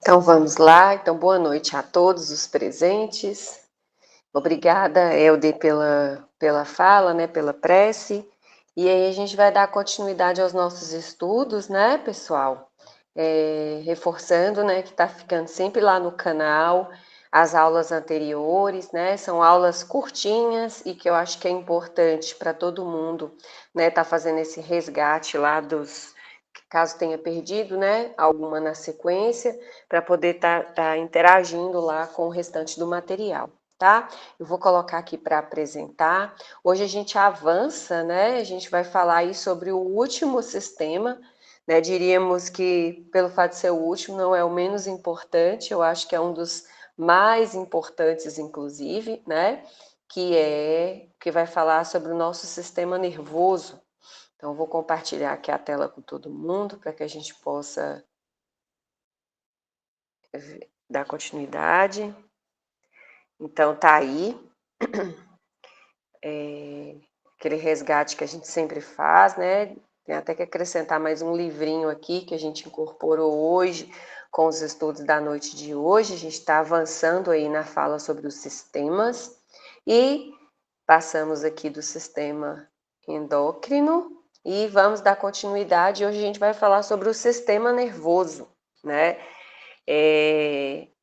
Então vamos lá. Então, boa noite a todos os presentes. Obrigada, Elder, pela fala, né, pela prece. E aí a gente vai dar continuidade aos nossos estudos, né, pessoal? Reforçando, né, que está ficando sempre lá no canal as aulas anteriores, né? São aulas curtinhas e que eu acho que é importante para todo mundo, né, tá fazendo esse resgate lá dos caso tenha perdido, né, alguma na sequência, para poder tá interagindo lá com o restante do material, tá? Eu vou colocar aqui para apresentar. Hoje a gente avança, né? A gente vai falar aí sobre o último sistema, né? Diríamos que, pelo fato de ser o último, não é o menos importante, eu acho que é um dos mais importantes, inclusive, né? Que vai falar sobre o nosso sistema nervoso. Então, eu vou compartilhar aqui a tela com todo mundo para que a gente possa dar continuidade. Então, tá aí aquele resgate que a gente sempre faz, né? Tem até que acrescentar mais um livrinho aqui que a gente incorporou hoje com os estudos da noite de hoje. A gente está avançando aí na fala sobre os sistemas e passamos aqui do sistema endócrino e vamos dar continuidade. Hoje a gente vai falar sobre o sistema nervoso, né?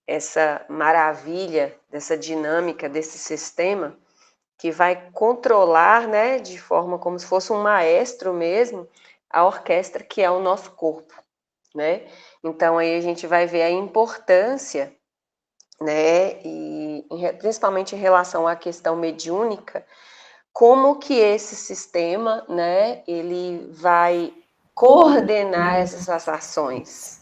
Essa maravilha dessa dinâmica desse sistema que vai controlar, né, de forma como se fosse um maestro mesmo, a orquestra que é o nosso corpo, né? Então aí a gente vai ver a importância, né, e principalmente em relação à questão mediúnica, como que esse sistema, né, ele vai coordenar essas ações.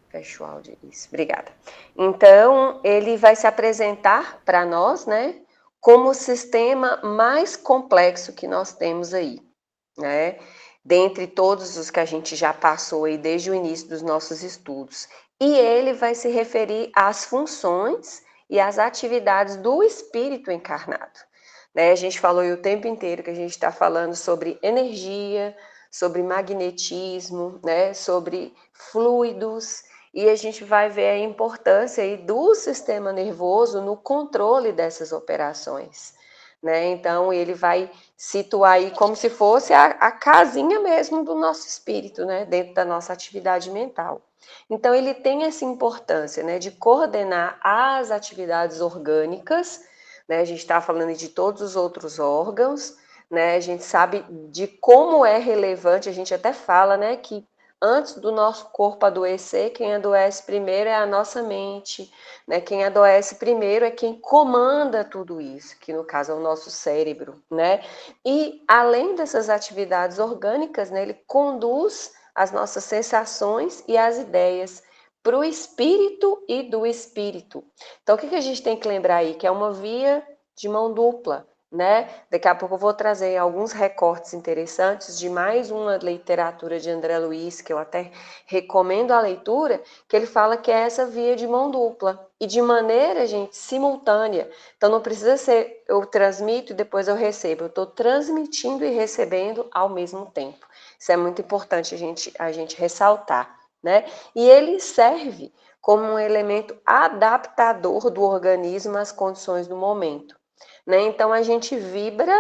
Fecha o áudio, isso, obrigada. Então, ele vai se apresentar para nós, né, como o sistema mais complexo que nós temos aí, né, dentre todos os que a gente já passou aí desde o início dos nossos estudos. E ele vai se referir às funções e às atividades do espírito encarnado. Né? A gente falou aí o tempo inteiro que a gente está falando sobre energia, sobre magnetismo, né, sobre fluidos, e a gente vai ver a importância aí do sistema nervoso no controle dessas operações, né? Então ele vai situar aí como se fosse a casinha mesmo do nosso espírito, né, dentro da nossa atividade mental. Então ele tem essa importância, né, de coordenar as atividades orgânicas, né? A gente está falando de todos os outros órgãos, né? A gente sabe de como é relevante, a gente até fala, né, que antes do nosso corpo adoecer, quem adoece primeiro é a nossa mente, né? Quem adoece primeiro é quem comanda tudo isso, que no caso é o nosso cérebro, né? E além dessas atividades orgânicas, né, ele conduz as nossas sensações e as ideias para o espírito e do espírito. Então, o que a gente tem que lembrar aí? Que é uma via de mão dupla, né? Daqui a pouco eu vou trazer alguns recortes interessantes de mais uma literatura de André Luiz, que eu até recomendo a leitura, que ele fala que é essa via de mão dupla e de maneira, gente, simultânea. Então não precisa ser eu transmito e depois eu recebo, eu estou transmitindo e recebendo ao mesmo tempo. Isso é muito importante a gente ressaltar, né? E ele serve como um elemento adaptador do organismo às condições do momento, né? Então a gente vibra,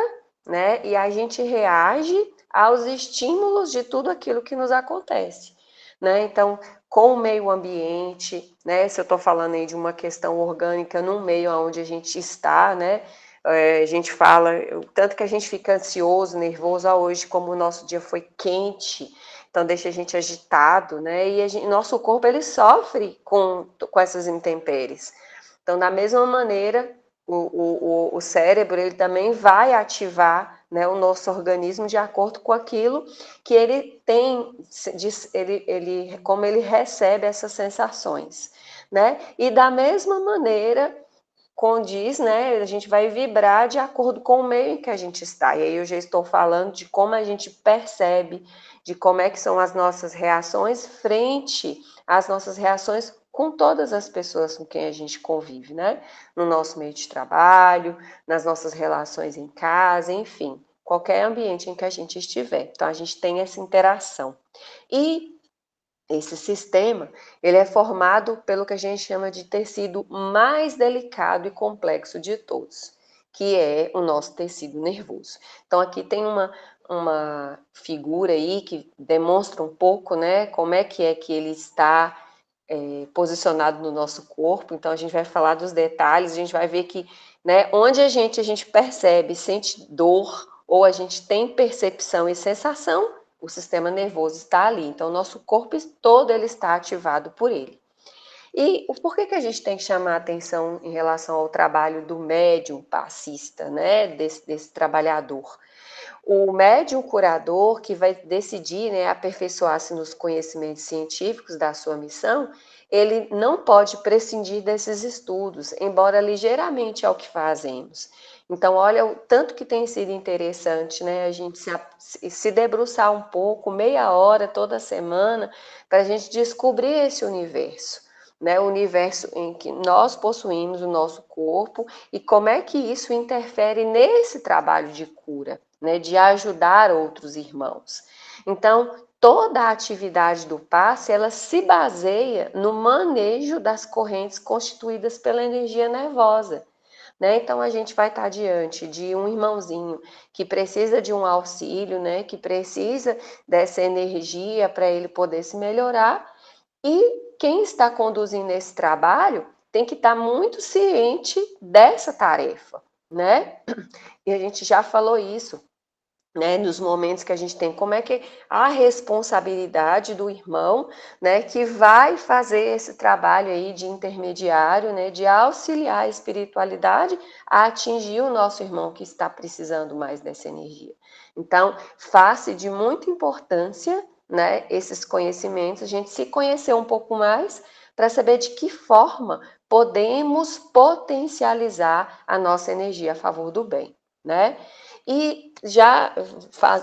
né? E a gente reage aos estímulos de tudo aquilo que nos acontece, né? Então, com o meio ambiente, né? Se eu estou falando aí de uma questão orgânica no meio onde a gente está, né? A gente fala, tanto que a gente fica ansioso, nervoso, hoje como o nosso dia foi quente, então deixa a gente agitado, né? E nosso corpo ele sofre com essas intempéries. Então, da mesma maneira, o cérebro ele também vai ativar, né, o nosso organismo de acordo com aquilo que ele tem, como ele recebe essas sensações, né? E da mesma maneira condiz, né? A gente vai vibrar de acordo com o meio em que a gente está. E aí eu já estou falando de como a gente percebe, de como é que são as nossas reações frente às nossas reações com todas as pessoas com quem a gente convive, né? No nosso meio de trabalho, nas nossas relações em casa, enfim, qualquer ambiente em que a gente estiver. Então a gente tem essa interação. E esse sistema, ele é formado pelo que a gente chama de tecido mais delicado e complexo de todos, que é o nosso tecido nervoso. Então, aqui tem uma figura aí que demonstra um pouco, né, como é que ele está posicionado no nosso corpo. Então, a gente vai falar dos detalhes, a gente vai ver que, né, onde a gente percebe, sente dor, ou a gente tem percepção e sensação, o sistema nervoso está ali. Então, o nosso corpo todo ele está ativado por ele. E por que a gente tem que chamar a atenção em relação ao trabalho do médium passista, né, desse trabalhador? O médium curador que vai decidir, né, aperfeiçoar-se nos conhecimentos científicos da sua missão, ele não pode prescindir desses estudos, embora ligeiramente é o que fazemos. Então, olha o tanto que tem sido interessante, né, a gente se debruçar um pouco, meia hora toda semana, para a gente descobrir esse universo, né, o universo em que nós possuímos o nosso corpo e como é que isso interfere nesse trabalho de cura, né, de ajudar outros irmãos. Então, toda a atividade do passe, ela se baseia no manejo das correntes constituídas pela energia nervosa. Né? Então, a gente vai estar diante de um irmãozinho que precisa de um auxílio, né? Que precisa dessa energia para ele poder se melhorar, e quem está conduzindo esse trabalho tem que estar muito ciente dessa tarefa, né? E a gente já falou isso, né, nos momentos que a gente tem, como é que a responsabilidade do irmão, né, que vai fazer esse trabalho aí de intermediário, né, de auxiliar a espiritualidade a atingir o nosso irmão que está precisando mais dessa energia. Então, faz-se de muita importância, né, esses conhecimentos, a gente se conhecer um pouco mais para saber de que forma podemos potencializar a nossa energia a favor do bem, né? E já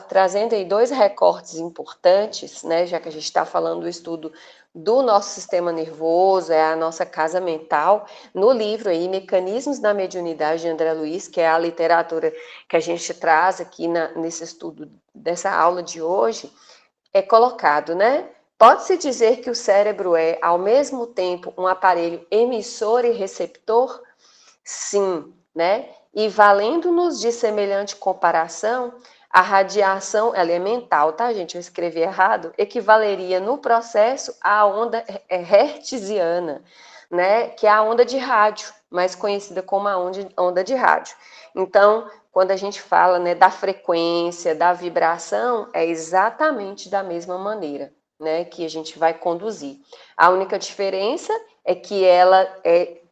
trazendo aí dois recortes importantes, né, já que a gente está falando do estudo do nosso sistema nervoso, é a nossa casa mental, no livro aí, Mecanismos da Mediunidade, de André Luiz, que é a literatura que a gente traz aqui nesse estudo dessa aula de hoje, é colocado, né? Pode-se dizer que o cérebro é, ao mesmo tempo, um aparelho emissor e receptor? Sim, né? E valendo-nos de semelhante comparação, a radiação elemental, tá, gente? Eu escrevi errado, equivaleria no processo à onda hertziana, né? Que é a onda de rádio, mais conhecida como a onda de rádio. Então, quando a gente fala, né, da frequência, da vibração, é exatamente da mesma maneira, né, que a gente vai conduzir. A única diferença é que ela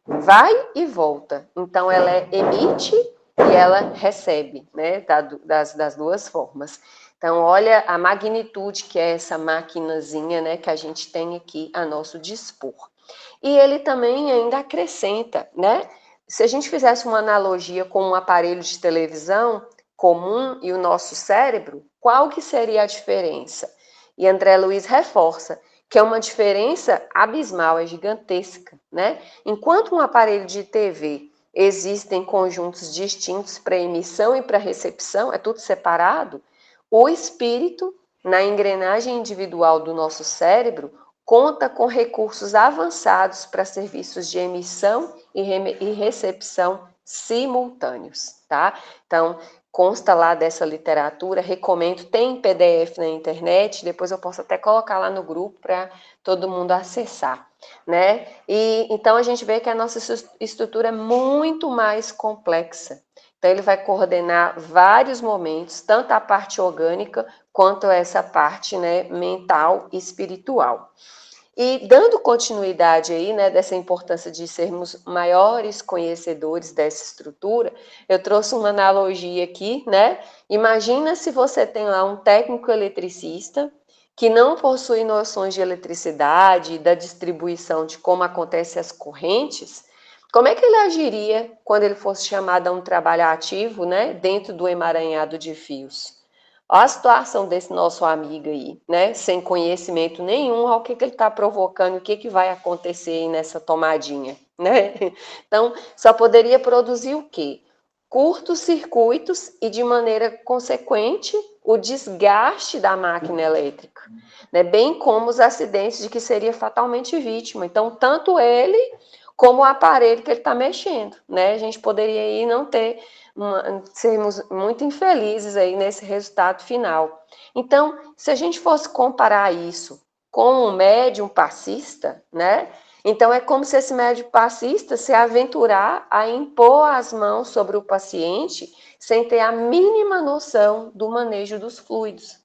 vai e volta. Então, ela emite e ela recebe, né, das duas formas. Então, olha a magnitude que é essa maquinazinha, né, que a gente tem aqui a nosso dispor. E ele também ainda acrescenta, né, se a gente fizesse uma analogia com um aparelho de televisão comum e o nosso cérebro, qual que seria a diferença? E André Luiz reforça que é uma diferença abismal, é gigantesca, né? Enquanto um aparelho de TV existem conjuntos distintos para emissão e para recepção, é tudo separado, o espírito, na engrenagem individual do nosso cérebro, conta com recursos avançados para serviços de emissão e recepção simultâneos, tá? Então, consta lá dessa literatura, recomendo, tem PDF na internet, depois eu posso até colocar lá no grupo para todo mundo acessar, né? E então a gente vê que a nossa estrutura é muito mais complexa. Então ele vai coordenar vários momentos, tanto a parte orgânica quanto essa parte, né, mental e espiritual. E dando continuidade aí, né, dessa importância de sermos maiores conhecedores dessa estrutura, eu trouxe uma analogia aqui, né? Imagina se você tem lá um técnico eletricista que não possui noções de eletricidade, da distribuição de como acontecem as correntes, como é que ele agiria quando ele fosse chamado a um trabalho ativo, né, dentro do emaranhado de fios? Olha a situação desse nosso amigo aí, né? Sem conhecimento nenhum, olha o que ele está provocando, o que vai acontecer aí nessa tomadinha, né? Então, só poderia produzir o quê? Curtos circuitos e, de maneira consequente, o desgaste da máquina elétrica, né? Bem como os acidentes de que seria fatalmente vítima. Então, tanto ele como o aparelho que ele está mexendo, né? A gente poderia aí não ter, sermos muito infelizes aí nesse resultado final. Então, se a gente fosse comparar isso com um médium passista, né? Então, é como se esse médium passista se aventurar a impor as mãos sobre o paciente sem ter a mínima noção do manejo dos fluidos.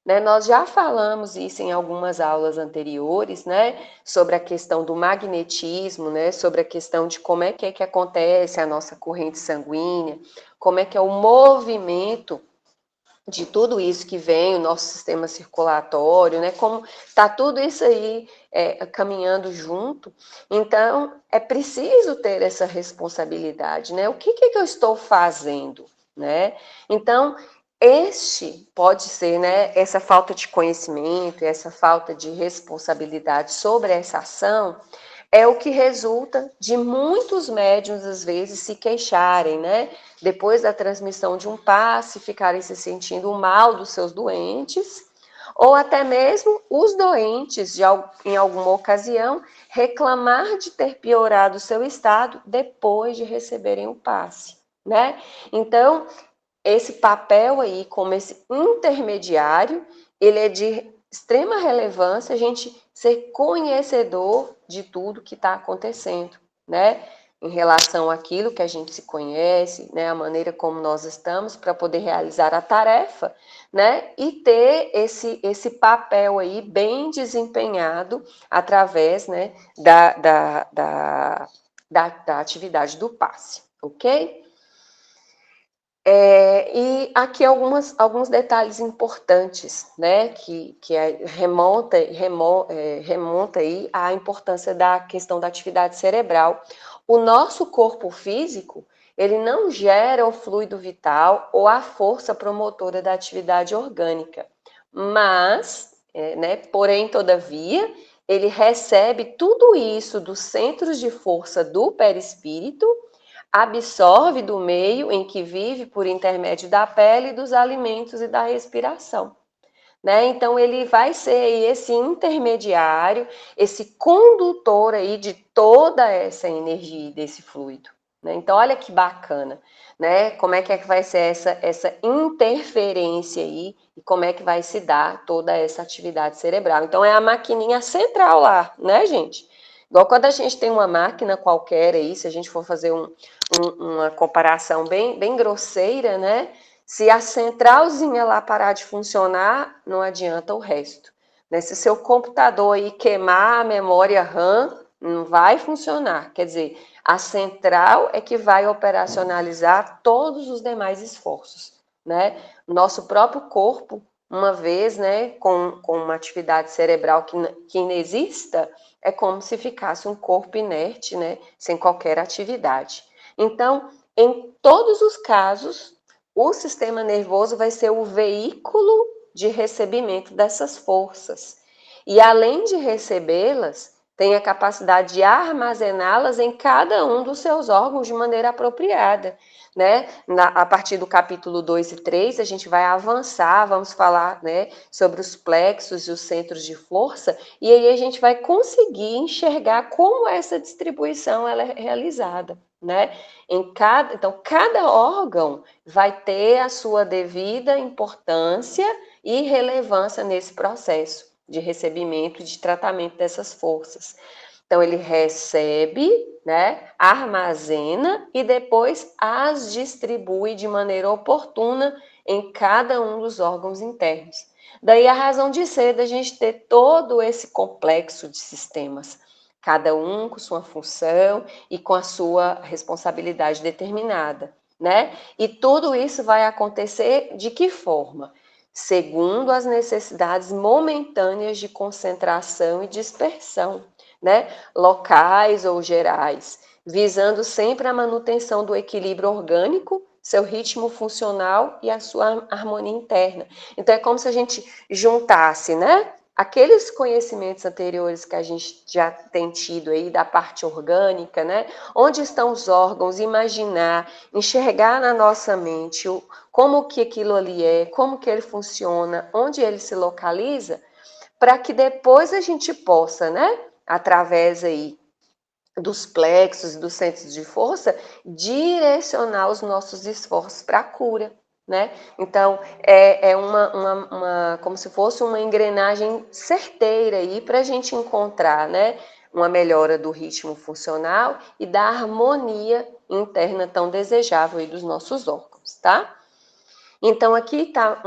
Né? Nós já falamos isso em algumas aulas anteriores, né? Sobre a questão do magnetismo, né? Sobre a questão de como é que acontece a nossa corrente sanguínea, como é que é o movimento de tudo isso que vem, o nosso sistema circulatório, né? Como está tudo isso aí caminhando junto. Então, é preciso ter essa responsabilidade, né? O que eu estou fazendo, né? Então, este pode ser, né? Essa falta de conhecimento, essa falta de responsabilidade sobre essa ação é o que resulta de muitos médiuns, às vezes, se queixarem, né? Depois da transmissão de um passe, ficarem se sentindo mal dos seus doentes, ou até mesmo os doentes, em alguma ocasião, reclamar de ter piorado o seu estado depois de receberem o passe, né? Então, esse papel aí, como esse intermediário, ele é de extrema relevância a gente ser conhecedor de tudo que está acontecendo, né? Em relação àquilo que a gente se conhece, né? A maneira como nós estamos para poder realizar a tarefa, né? E ter esse papel aí bem desempenhado através, né? Da atividade do passe, ok? E aqui alguns detalhes importantes, né, remonta aí à importância da questão da atividade cerebral. O nosso corpo físico, ele não gera o fluido vital ou a força promotora da atividade orgânica, mas, né, porém, todavia, ele recebe tudo isso dos centros de força do perispírito, absorve do meio em que vive por intermédio da pele, dos alimentos e da respiração. Né? Então, ele vai ser esse intermediário, esse condutor aí de toda essa energia, desse fluido. Né? Então, olha que bacana, né? Como é que vai ser essa interferência aí e como é que vai se dar toda essa atividade cerebral. Então, é a maquininha central lá, né, gente? Igual quando a gente tem uma máquina qualquer aí, se a gente for fazer uma comparação bem grosseira, né? Se a centralzinha lá parar de funcionar, não adianta o resto. Né? Se seu computador aí queimar a memória RAM, não vai funcionar. Quer dizer, a central é que vai operacionalizar todos os demais esforços. Né? Nosso próprio corpo, uma vez, né, com uma atividade cerebral que inexista, é como se ficasse um corpo inerte, né, sem qualquer atividade. Então, em todos os casos, o sistema nervoso vai ser o veículo de recebimento dessas forças. E além de recebê-las, tem a capacidade de armazená-las em cada um dos seus órgãos de maneira apropriada. Né? A partir do capítulo 2 e 3, a gente vai avançar, vamos falar, né, sobre os plexos e os centros de força, e aí a gente vai conseguir enxergar como essa distribuição ela é realizada. Né? Então, cada órgão vai ter a sua devida importância e relevância nesse processo de recebimento e de tratamento dessas forças. Então, ele recebe, né, armazena e depois as distribui de maneira oportuna em cada um dos órgãos internos. Daí a razão de ser da gente ter todo esse complexo de sistemas, cada um com sua função e com a sua responsabilidade determinada, né? E tudo isso vai acontecer de que forma? Segundo as necessidades momentâneas de concentração e dispersão, né? Locais ou gerais, visando sempre a manutenção do equilíbrio orgânico, seu ritmo funcional e a sua harmonia interna. Então, é como se a gente juntasse, né? aqueles conhecimentos anteriores que a gente já tem tido aí da parte orgânica, né? Onde estão os órgãos, imaginar, enxergar na nossa mente como que aquilo ali é, como que ele funciona, onde ele se localiza, para que depois a gente possa, né, através aí dos plexos e dos centros de força, direcionar os nossos esforços para a cura, né? Então, é como se fosse uma engrenagem certeira aí para a gente encontrar, né, uma melhora do ritmo funcional e da harmonia interna tão desejável aí dos nossos órgãos, tá? Então, aqui está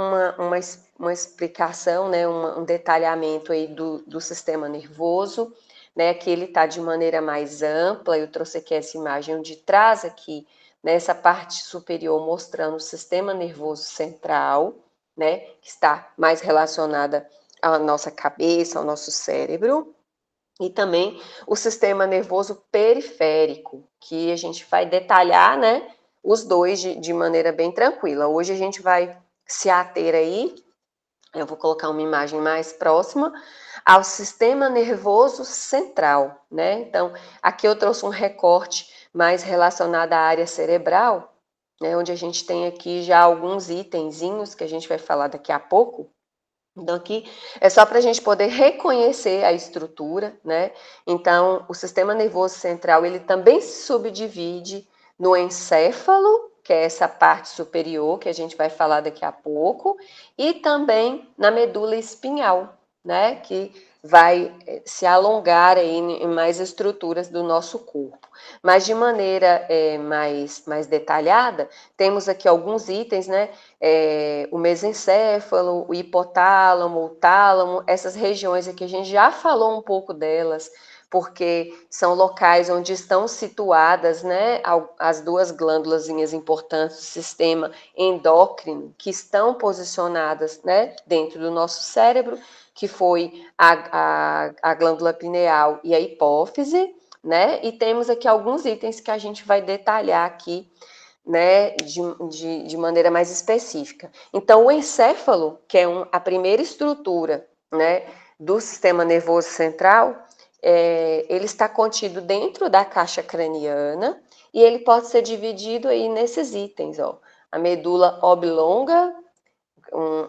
uma explicação, né, um detalhamento aí do sistema nervoso, né, que ele está de maneira mais ampla. Eu trouxe aqui essa imagem de trás aqui, nessa parte superior, mostrando o sistema nervoso central, né, que está mais relacionada à nossa cabeça, ao nosso cérebro, e também o sistema nervoso periférico, que a gente vai detalhar, né, os dois de maneira bem tranquila. Hoje a gente vai se ater aí, eu vou colocar uma imagem mais próxima, ao sistema nervoso central, né? Então, aqui eu trouxe um recorte mais relacionado à área cerebral, né, onde a gente tem aqui já alguns itenzinhos que a gente vai falar daqui a pouco. Então, aqui é só para a gente poder reconhecer a estrutura, né? Então, o sistema nervoso central, ele também se subdivide no encéfalo, que é essa parte superior, que a gente vai falar daqui a pouco, e também na medula espinhal, né? Que vai se alongar aí em mais estruturas do nosso corpo. Mas de maneira mais detalhada, temos aqui alguns itens, né? O mesencéfalo, o hipotálamo, o tálamo, essas regiões aqui a gente já falou um pouco delas, porque são locais onde estão situadas, né, as duas glândulas importantes do sistema endócrino, que estão posicionadas, né, dentro do nosso cérebro, que foi a glândula pineal e a hipófise, né, e temos aqui alguns itens que a gente vai detalhar aqui, né, de maneira mais específica. Então, o encéfalo, que é a primeira estrutura, né, do sistema nervoso central, ele está contido dentro da caixa craniana e ele pode ser dividido aí nesses itens, ó. A medula oblonga,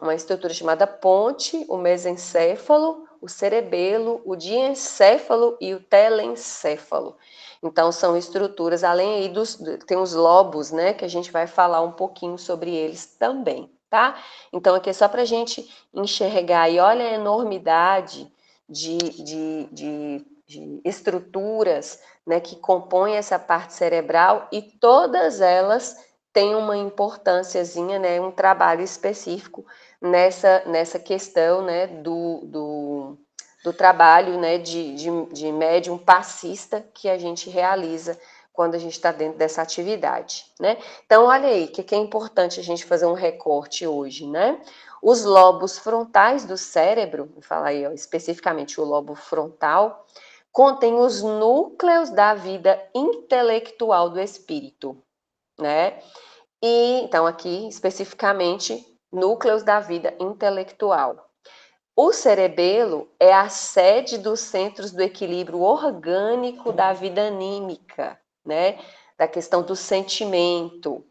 uma estrutura chamada ponte, o mesencéfalo, o cerebelo, o diencéfalo e o telencéfalo. Então, são estruturas, além aí tem os lobos, né, que a gente vai falar um pouquinho sobre eles também, tá? Então, aqui é só para a gente enxergar e olha a enormidade de estruturas, né, que compõem essa parte cerebral e todas elas têm uma importânciazinha, né, um trabalho específico nessa questão, né, do trabalho, né, de médium passista que a gente realiza quando a gente está dentro dessa atividade, né? Então, olha aí, o que é importante a gente fazer um recorte hoje, né? Os lobos frontais do cérebro, vou falar aí, ó, especificamente o lobo frontal, contém os núcleos da vida intelectual do espírito, né? E, então, aqui, especificamente, núcleos da vida intelectual. O cerebelo é a sede dos centros do equilíbrio orgânico da vida anímica, né? Da questão do sentimento.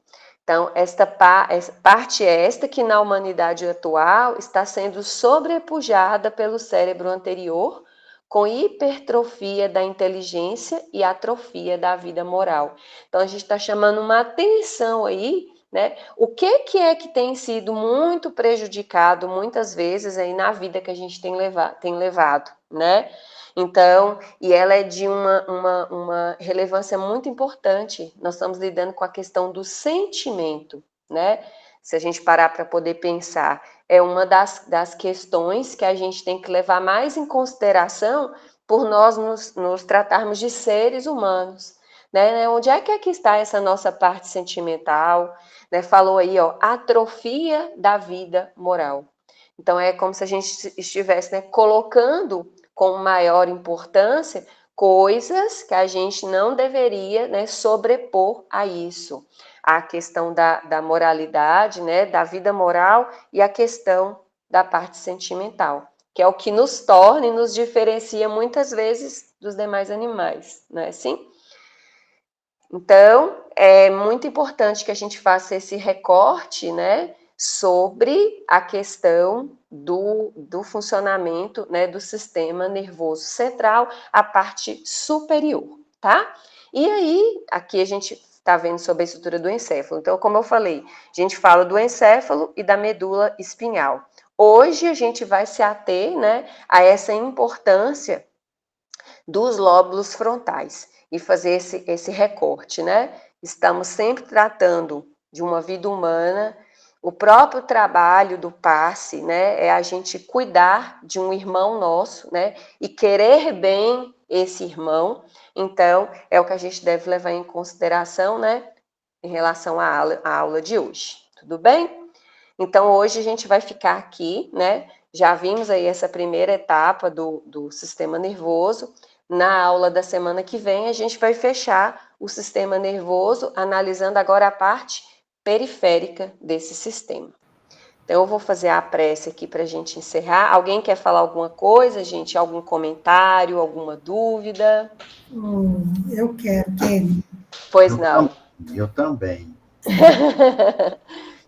Então, esta parte é esta que na humanidade atual está sendo sobrepujada pelo cérebro anterior, com hipertrofia da inteligência e atrofia da vida moral. Então, a gente está chamando uma atenção aí, né? O que é que tem sido muito prejudicado muitas vezes aí na vida que a gente tem levado, né? Então, e ela é de uma relevância muito importante. Nós estamos lidando com a questão do sentimento, né? Se a gente parar para poder pensar, é uma das questões que a gente tem que levar mais em consideração por nós nos tratarmos de seres humanos, né? Onde é que está essa nossa parte sentimental? Né? Falou aí, ó, atrofia da vida moral. Então, é como se a gente estivesse, né, colocando com maior importância coisas que a gente não deveria, né, sobrepor a isso. A questão da moralidade, né, da vida moral e a questão da parte sentimental. que é o que nos torna e nos diferencia muitas vezes dos demais animais, não é assim? Então, é muito importante que a gente faça esse recorte, né, sobre a questão do funcionamento, né, do sistema nervoso central, a parte superior, tá? E aí, aqui a gente está vendo sobre a estrutura do encéfalo. Então, como eu falei, a gente fala do encéfalo e da medula espinhal. Hoje a gente vai se ater, né, a essa importância dos lóbulos frontais e fazer esse recorte, né? Estamos sempre tratando de uma vida humana. O próprio trabalho do passe, né, é a gente cuidar de um irmão nosso, né, e querer bem esse irmão. Então, é o que a gente deve levar em consideração, né, em relação à aula de hoje. Tudo bem? Então, hoje a gente vai ficar aqui, né? Já vimos aí essa primeira etapa do sistema nervoso. Na aula da semana que vem, a gente vai fechar o sistema nervoso, analisando agora a parte periférica desse sistema. Então, eu vou fazer a prece aqui para a gente encerrar. Alguém quer falar alguma coisa, gente? Algum comentário, alguma dúvida? Eu quero, Kelly. Pois não. Eu também.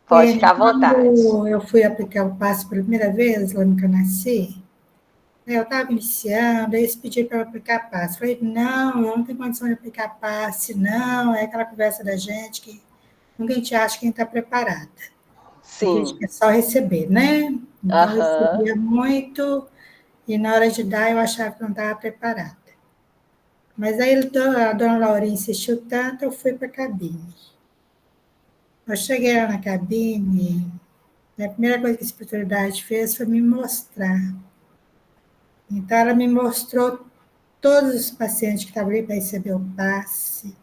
Pode ficar à vontade. Quando eu fui aplicar o passe pela primeira vez, lá no que eu nasci, eu estava iniciando, aí eles pediram para eu aplicar passe. Falei, não, eu não tenho condição de aplicar passe, não. É aquela conversa da gente que nunca a gente acha que a gente está preparada. Porque a gente Sim. quer só receber, né? Então, eu Aham. recebia muito e na hora de dar eu achava que não estava preparada. Mas aí a dona Laurinha insistiu tanto, eu fui para a cabine. Eu cheguei lá na cabine, a primeira coisa que a espiritualidade fez foi me mostrar. Então, ela me mostrou todos os pacientes que estavam ali para receber o passe,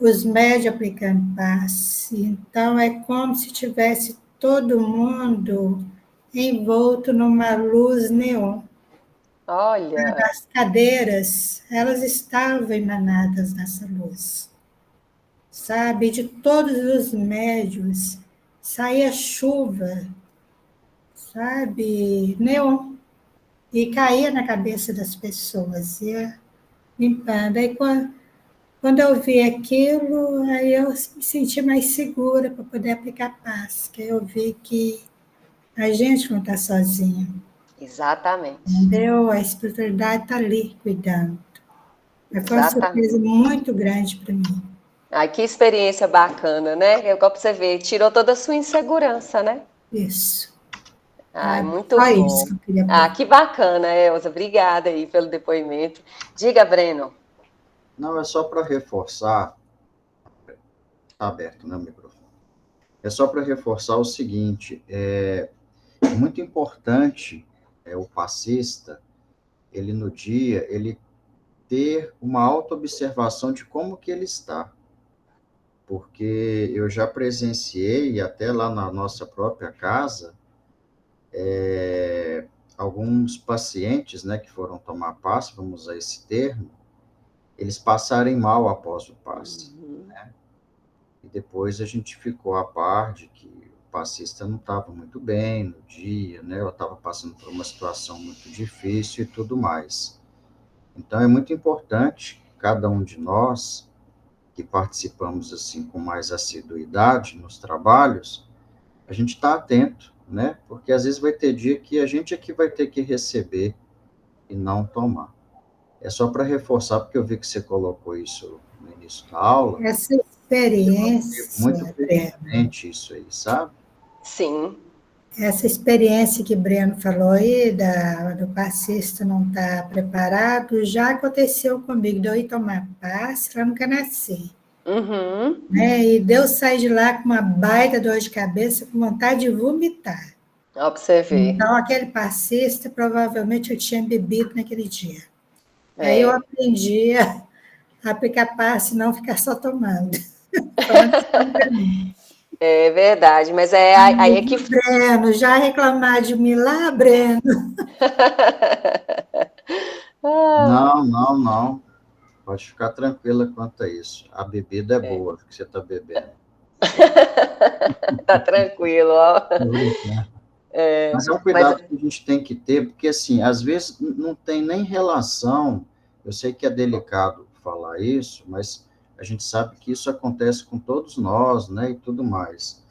os médios aplicando passe. Então, é como se tivesse todo mundo envolto numa luz neon. Olha. As cadeiras, elas estavam emanadas nessa luz, sabe? De todos os médios saía chuva, sabe? Neon. E caía na cabeça das pessoas, ia limpando. Aí, quando eu vi aquilo, aí eu me senti mais segura para poder aplicar paz, que eu vi que a gente não está sozinho, Exatamente. entendeu? A espiritualidade está ali cuidando. Mas foi uma Exatamente. surpresa muito grande para mim. Ai, que experiência bacana, né? É igual para você ver, tirou toda a sua insegurança, né? Isso. Ai, Sabe? muito Só isso bom. que eu queria Ah, pôr. que bacana, Elza. Obrigada aí pelo depoimento. Diga, Breno. Não, é só para reforçar. Está aberto, né, o microfone? É só para reforçar o seguinte: é muito importante o passista, ele no dia, ele ter uma autoobservação de como que ele está. Porque eu já presenciei, até lá na nossa própria casa, alguns pacientes, né, que foram tomar passe, vamos usar esse termo, eles passarem mal após o passe. Né? E depois a gente ficou a par de que o passista não estava muito bem no dia, né? Eu estava passando por uma situação muito difícil e tudo mais. Então é muito importante cada um de nós que participamos assim com mais assiduidade nos trabalhos, a gente está atento, né? Porque às vezes vai ter dia que a gente é que vai ter que receber e não tomar. É só para reforçar, porque eu vi que você colocou isso no início da aula. Essa Muito experiência, Breno, pertinente isso aí, sabe? Sim. essa experiência que o Breno falou aí, do passista não estar preparado, já aconteceu comigo, de eu ir tomar passe lá no Canassi. Uhum. Né? E Deus sai de lá com uma baita dor de cabeça, com vontade de vomitar. Ó, pra você ver. Então, aquele passista, provavelmente eu tinha bebido naquele dia. Aí eu É, aprendi a aplicar passe e não ficar só tomando. Foi uma lição para mim. é verdade, mas é aí é que. Breno, já reclamar de mim lá, Breno? Ah, Não, não, não. Pode ficar tranquila quanto a isso. A bebida é é. boa que você está bebendo. Tá tranquilo, ó. Tô brincando. Mas é um Mas, cuidado que a gente tem que ter, porque, assim, às vezes não tem nem relação, eu sei que é delicado falar isso, mas a gente sabe que isso acontece com todos nós, né, e tudo mais.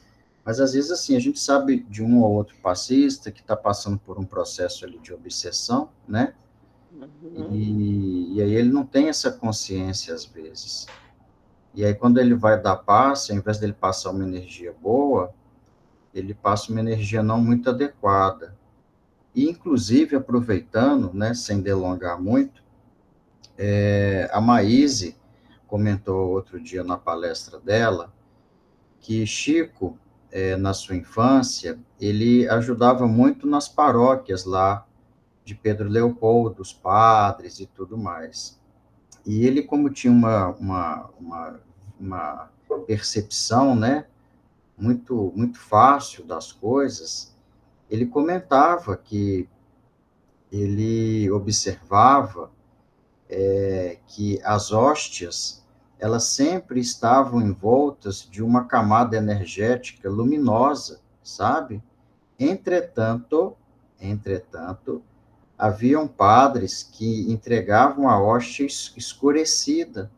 Mas, às vezes, assim, a gente sabe de um ou outro passista que está passando por um processo ali de obsessão, né, e aí ele não tem essa consciência, às vezes. E aí, quando ele vai dar passe, ao invés dele passar uma energia boa, ele passa uma energia não muito adequada. E, inclusive, aproveitando, né, sem delongar muito, a Maíse comentou outro dia na palestra dela que Chico, na sua infância, ele ajudava muito nas paróquias lá de Pedro Leopoldo, os padres e tudo mais. E ele, como tinha uma percepção, né, muito fácil das coisas, ele comentava que ele observava que as hóstias, elas sempre estavam envoltas de uma camada energética luminosa, sabe? Entretanto, haviam padres que entregavam a hóstia escurecida,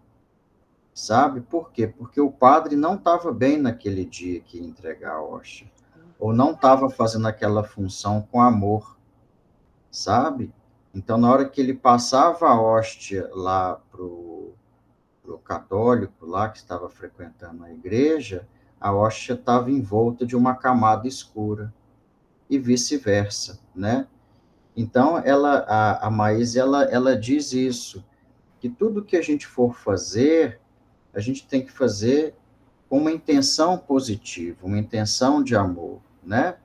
sabe? Por quê? Porque o padre não estava bem naquele dia que ia entregar a hóstia, ou não estava fazendo aquela função com amor, sabe? Então, na hora que ele passava a hóstia lá pro católico lá que estava frequentando a igreja, a hóstia estava envolta de uma camada escura e vice-versa, né? Então, a Maíse, ela diz isso, que tudo que a gente for fazer, a gente tem que fazer com uma intenção positiva, uma intenção de amor, né?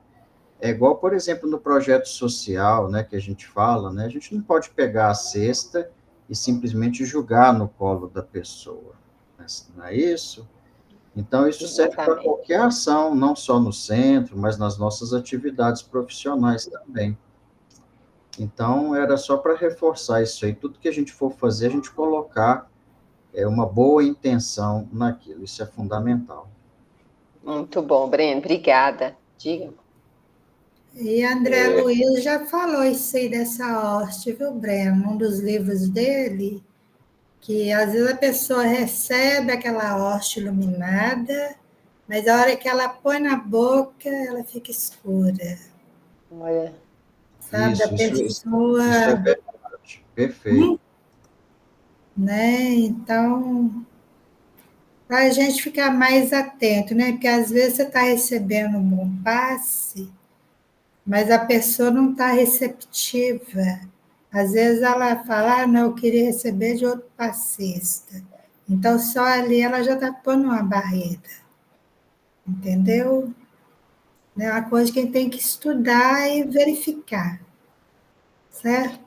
É igual, por exemplo, no projeto social, né, que a gente fala, né? A gente não pode pegar a cesta e simplesmente jogar no colo da pessoa, não é isso? Então, isso serve para exatamente. qualquer ação, não só no centro, mas nas nossas atividades profissionais também. Então, era só para reforçar isso aí. Tudo que a gente for fazer, a gente colocar uma boa intenção naquilo. Isso é fundamental. Muito bom, Breno, obrigada. Diga. E André Luiz já falou isso aí dessa hoste, viu, Breno? Um dos livros dele, que às vezes a pessoa recebe aquela hoste iluminada, mas a hora que ela põe na boca, ela fica escura, Olha, sabe? Da Isso é pessoa, verdade. Perfeito. né? Então, para a gente ficar mais atento, né? Porque às vezes você está recebendo um bom passe, mas a pessoa não está receptiva. Às vezes ela fala, ah, não, eu queria receber de outro passista. Então, só ali ela já está pondo uma barreira, entendeu? É uma coisa que a gente tem que estudar e verificar, certo?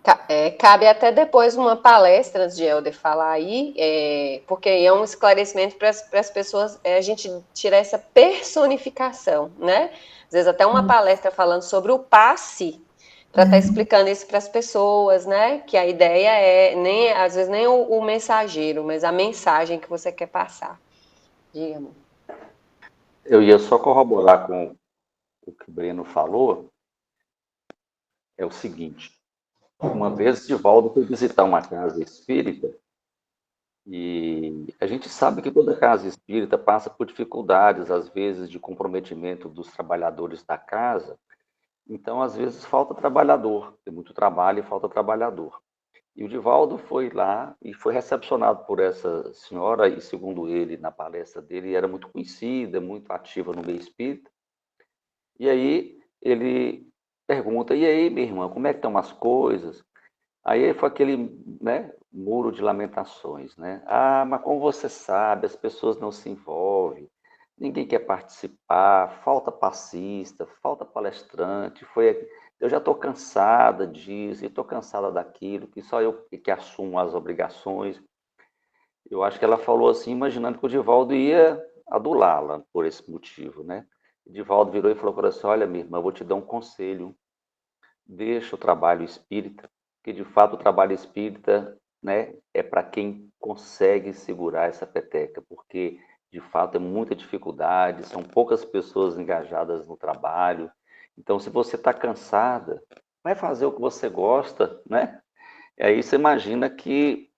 cabe até depois uma palestra antes de Helder falar aí, porque é um esclarecimento para as pessoas, a gente tirar essa personificação, né? Às vezes até uma palestra falando sobre o passe, para estar explicando isso para as pessoas, né? Que a ideia nem, às vezes nem o mensageiro, mas a mensagem que você quer passar. Diga, amor. Eu ia só corroborar com o que o Breno falou, é o seguinte, uma vez Divaldo foi visitar uma casa espírita e a gente sabe que toda casa espírita passa por dificuldades, às vezes, de comprometimento dos trabalhadores da casa, então, às vezes, falta trabalhador, tem muito trabalho e falta trabalhador. E o Divaldo foi lá e foi recepcionado por essa senhora, e segundo ele, na palestra dele, era muito conhecida, muito ativa no meio espírita. E aí ele pergunta, e aí, minha irmã, como é que estão as coisas? Aí foi aquele, né, muro de lamentações, né? Ah, mas como você sabe, as pessoas não se envolvem, ninguém quer participar, falta passista, falta palestrante, eu já estou cansada disso, estou cansada daquilo, que só eu que assumo as obrigações. Eu acho que ela falou assim, imaginando que o Divaldo ia adulá-la por esse motivo, né? O Divaldo virou e falou para ela assim, olha, minha irmã, eu vou te dar um conselho, deixa o trabalho espírita, que de fato o trabalho espírita, né, é para quem consegue segurar essa peteca, porque de fato é muita dificuldade, são poucas pessoas engajadas no trabalho, Então, se você está cansada, vai fazer o que você gosta, né? E aí você imagina que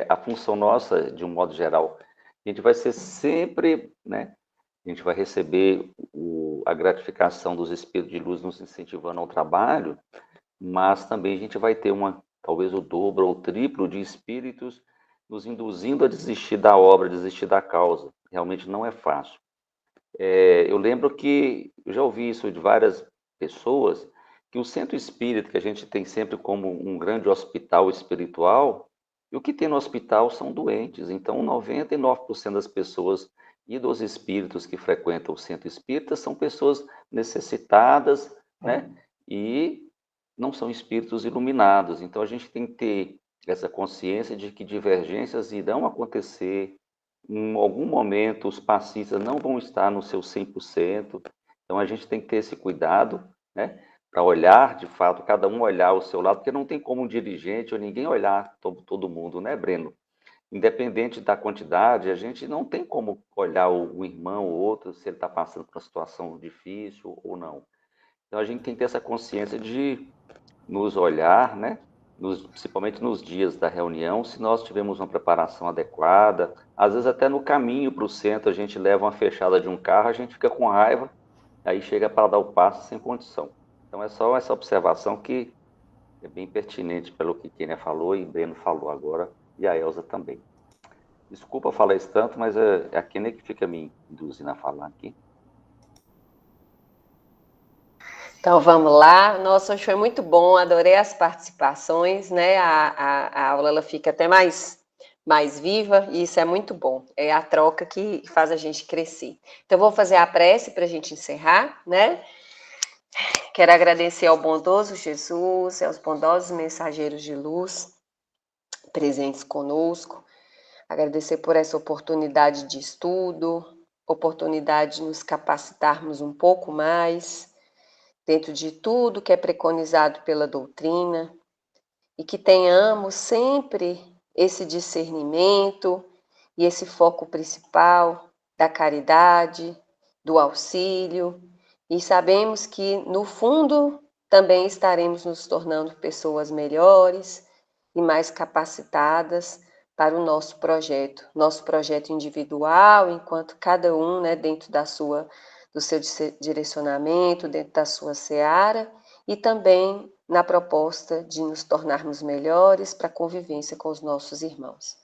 a função nossa, de um modo geral, a gente vai ser sempre, né? A gente vai receber a gratificação dos espíritos de luz nos incentivando ao trabalho, mas também a gente vai ter talvez o dobro ou o triplo de espíritos nos induzindo a desistir da obra, desistir da causa. Realmente não é fácil. Eu lembro que eu já ouvi isso de várias pessoas, que o centro espírita, que a gente tem sempre como um grande hospital espiritual, e o que tem no hospital são doentes. Então, 99% das pessoas e dos espíritos que frequentam o centro espírita são pessoas necessitadas, né? E não são espíritos iluminados. Então, a gente tem que ter essa consciência de que divergências irão acontecer. Em algum momento, os passistas não vão estar no seu 100%. Então, a gente tem que ter esse cuidado, né? Para olhar, de fato, cada um olhar o seu lado, porque não tem como um dirigente ou ninguém olhar todo mundo, né, Breno? Independente da quantidade, a gente não tem como olhar o irmão ou outro, se ele está passando por uma situação difícil ou não. Então, a gente tem que ter essa consciência de nos olhar, né? Principalmente nos dias da reunião, se nós tivermos uma preparação adequada, às vezes até no caminho para o centro a gente leva uma fechada de um carro, a gente fica com raiva, aí chega para dar o passo sem condição. Então é só essa observação que é bem pertinente pelo que Kênia falou e Breno falou agora, e a Elza também. Desculpa falar isso tanto, mas é a Kênia que fica me induzindo a falar aqui. Então vamos lá. Nossa, hoje foi muito bom, adorei as participações, né? A aula ela fica até mais viva e isso é muito bom. É a troca que faz a gente crescer. Então vou fazer a prece para a gente encerrar, né? Quero agradecer ao bondoso Jesus, aos bondosos mensageiros de luz presentes conosco. Agradecer por essa oportunidade de estudo, oportunidade de nos capacitarmos um pouco mais dentro de tudo que é preconizado pela doutrina, e que tenhamos sempre esse discernimento e esse foco principal da caridade, do auxílio, e sabemos que, no fundo, também estaremos nos tornando pessoas melhores e mais capacitadas para o nosso projeto individual, enquanto cada um, né, dentro do seu direcionamento, dentro da sua seara, e também na proposta de nos tornarmos melhores para a convivência com os nossos irmãos.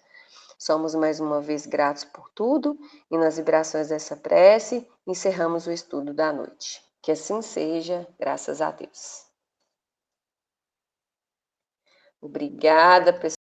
Somos mais uma vez gratos por tudo e nas vibrações dessa prece encerramos o estudo da noite. Que assim seja, graças a Deus. Obrigada, pessoal.